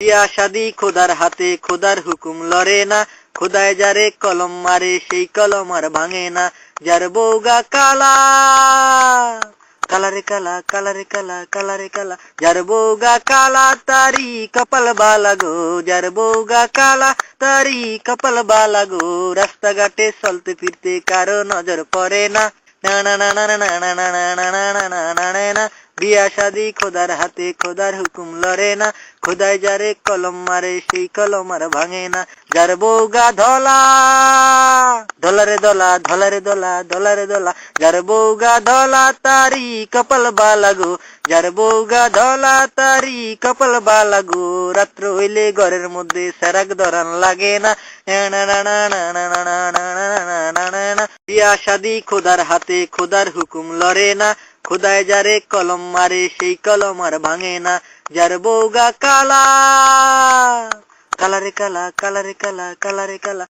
বিয়া শাদি খোদার হাতে, খোদার হুকুম লড়ে না, খোদায় যারে কলম মারে সেই কলম আর ভাঙে না। যার বউগা কালা, কালারে কালা, কালারে কালা, কালারে কালা, যার বউগা কালা তারি কপাল বালা গো, যার বউগা কালা তারি কপাল বালা গো। রাস্তাঘাটে চলতে ফিরতে কারো নজর পড়ে না, না না না না না না না না না না না না না না না। বিয়া শাদি খোদার হাতে, খোদার হুকুম লড়ে না, খোদায় যারে কলম মারে সেই কলম আর ভাঙে না। যার বউগা ধলা, ধলারে দলা, ধলারে দলা, ধলারে দলা, যার বউগা ধলা তারি কপাল বালা গো, যার বউগা ধলা তারি কপাল বালা গো। রাত্র হইলে ঘরের মধ্যে সেরাক ধরান লাগে না, না না না না না না না না না না না না না। বিয়া শাদি খোদার হাতে, খোদার হুকুম লড়ে না, খোদায় যারে কলম মারে সেই কলম আর ভাঙে না। যার বউগা কালা, কালারে কালা, কালারে কালা, কালারে কালা,